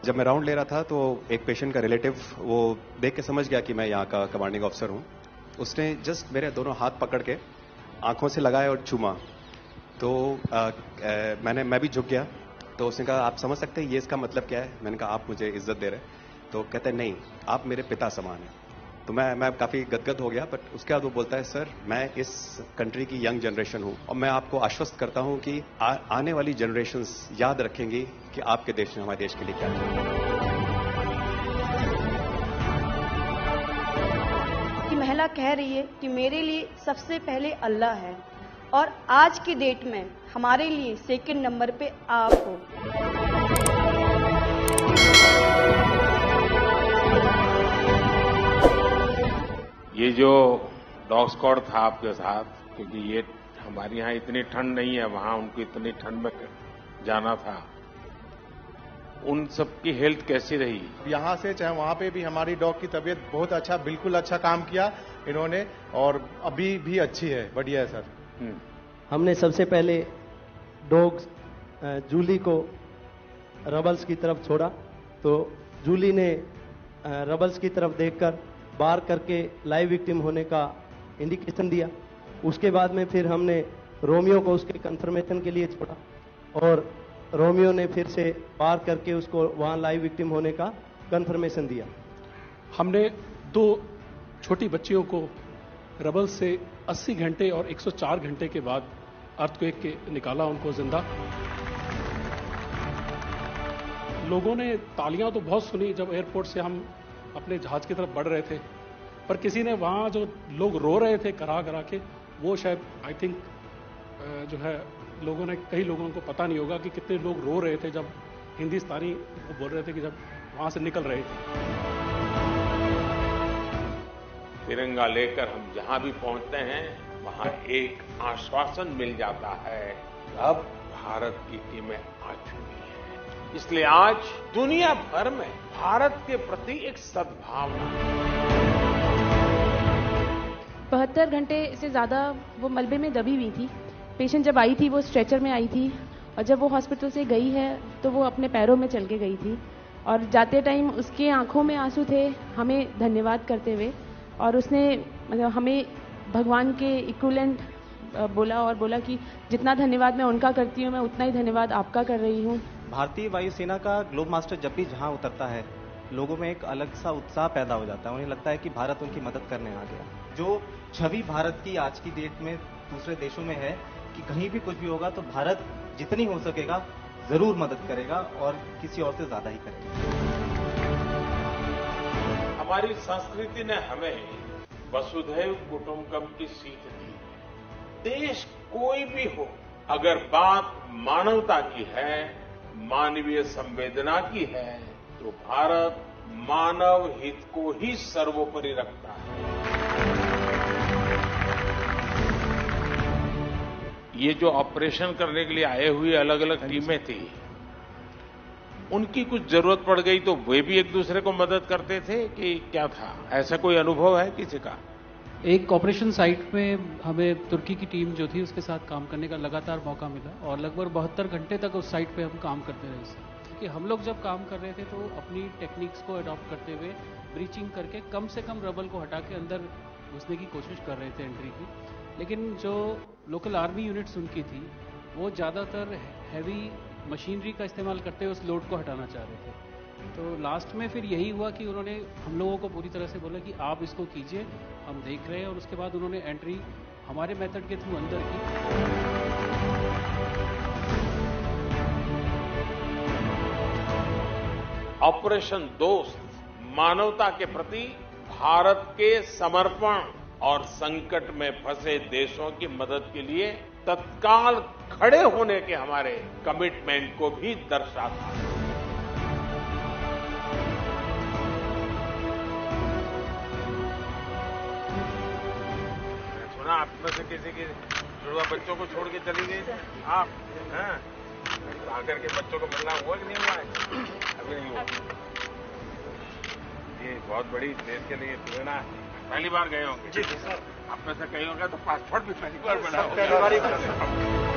जब मैं राउंड ले रहा था तो एक पेशेंट का रिलेटिव वो देख के समझ गया कि मैं यहाँ का कमांडिंग ऑफिसर हूँ। उसने जस्ट मेरे दोनों हाथ पकड़ के आंखों से लगाए और चूमा। तो मैं भी झुक गया। तो उसने कहा आप समझ सकते हैं ये इसका मतलब क्या है? मैंने कहा आप मुझे इज्जत दे रहे हैं। तो कहते हैं नहीं, आप मेरे पिता समान हैं। तो मैं काफी गदगद हो गया। बट उसके बाद वो बोलता है सर मैं इस कंट्री की यंग जनरेशन हूं और मैं आपको आश्वस्त करता हूं कि आने वाली जनरेशंस याद रखेंगी कि आपके देश ने हमारे देश के लिए क्या किया। कि महिला कह रही है कि मेरे लिए सबसे पहले अल्लाह है और आज की डेट में हमारे लिए सेकंड नंबर पे आप हो। ये जो डॉग स्क्वाड था आपके साथ, क्योंकि ये हमारे यहाँ इतनी ठंड नहीं है, वहां उनको इतनी ठंड में जाना था, उन सबकी हेल्थ कैसी रही? यहाँ से चाहे वहाँ पे भी हमारी डॉग की तबीयत बहुत अच्छा, बिल्कुल अच्छा काम किया इन्होंने और अभी भी अच्छी है, बढ़िया है सर। हमने सबसे पहले डॉग जूली को रबल्स की तरफ छोड़ा तो जूली ने रबल्स की तरफ देखकर बार करके लाइव विक्टिम होने का इंडिकेशन दिया। उसके बाद में फिर हमने रोमियो को उसके कंफर्मेशन के लिए छोड़ा और रोमियो ने फिर से बार करके उसको वहां लाइव विक्टिम होने का कंफर्मेशन दिया। हमने 2 छोटी बच्चियों को रबल से 80 घंटे और 104 घंटे के बाद अर्थक्वेक के निकाला उनको जिंदा। लोगों ने तालियां तो बहुत सुनी जब एयरपोर्ट से हम अपने जहाज की तरफ बढ़ रहे थे, पर किसी ने वहां जो लोग रो रहे थे करा करा के, वो शायद आई थिंक जो है लोगों ने, कई लोगों को पता नहीं होगा कि कितने लोग रो रहे थे जब हिंदुस्तानी वो बोल रहे थे कि जब वहां से निकल रहे थे। तिरंगा लेकर हम जहां भी पहुंचते हैं वहां एक आश्वासन मिल जाता है, अब भारत की टीमें आ चुकी हैं। इसलिए आज दुनिया भर में भारत के प्रति एक सद्भावना। 72 घंटे से ज्यादा वो मलबे में दबी हुई थी। पेशेंट जब आई थी वो स्ट्रेचर में आई थी और जब वो हॉस्पिटल से गई है तो वो अपने पैरों में चल के गई थी और जाते टाइम उसके आंखों में आंसू थे हमें धन्यवाद करते हुए, और उसने मतलब हमें भगवान के इक्विवेलेंट बोला और बोला कि जितना धन्यवाद मैं उनका करती हूँ मैं उतना ही धन्यवाद आपका कर रही हूँ। भारतीय वायुसेना का ग्लोब मास्टर जब भी जहां उतरता है लोगों में एक अलग सा उत्साह पैदा हो जाता है। उन्हें लगता है कि भारत उनकी मदद करने आ गया। जो छवि भारत की आज की डेट में दूसरे देशों में है कि कहीं भी कुछ भी होगा तो भारत जितनी हो सकेगा जरूर मदद करेगा और किसी और से ज्यादा ही करेगा। हमारी संस्कृति ने हमें वसुधैव कुटुंबकम की सीख दी। देश कोई भी हो, अगर बात मानवता की है, मानवीय संवेदना की है, तो भारत मानव हित को ही सर्वोपरि रखता है। ये जो ऑपरेशन करने के लिए आए हुए अलग अलग टीमें थी, उनकी कुछ जरूरत पड़ गई तो वे भी एक दूसरे को मदद करते थे कि क्या था? ऐसा कोई अनुभव है किसी का? एक ऑपरेशन साइट में हमें तुर्की की टीम जो थी उसके साथ काम करने का लगातार मौका मिला और लगभग 72 घंटे तक उस साइट पे हम काम करते रहे। कि हम लोग जब काम कर रहे थे तो अपनी टेक्निक्स को अडॉप्ट करते हुए ब्रीचिंग करके कम से कम रबल को हटा के अंदर घुसने की कोशिश कर रहे थे एंट्री की। लेकिन जो लोकल आर्मी यूनिट्स उनकी थी वो ज़्यादातर हैवी मशीनरी का इस्तेमाल करते हुए उस लोड को हटाना चाह रहे थे। तो लास्ट में फिर यही हुआ कि उन्होंने हम लोगों को पूरी तरह से बोला कि आप इसको कीजिए, हम देख रहे हैं, और उसके बाद उन्होंने एंट्री हमारे मेथड के थ्रू अंदर की। ऑपरेशन दोस्त मानवता के प्रति भारत के समर्पण और संकट में फंसे देशों की मदद के लिए तत्काल खड़े होने के हमारे कमिटमेंट को भी दर्शाता है। सुना आप में से किसी की जुड़वा बच्चों को छोड़ के चली गई थी आप, हैं? आकर के बच्चों को मिलना हुआ कि नहीं हुआ है? अभी नहीं हुआ। ये बहुत बड़ी देश के लिए प्रेरणा है। पहली बार गए होंगे? जी सर। आप में से कई होगा तो पासपोर्ट भी पहली बार बना होगा।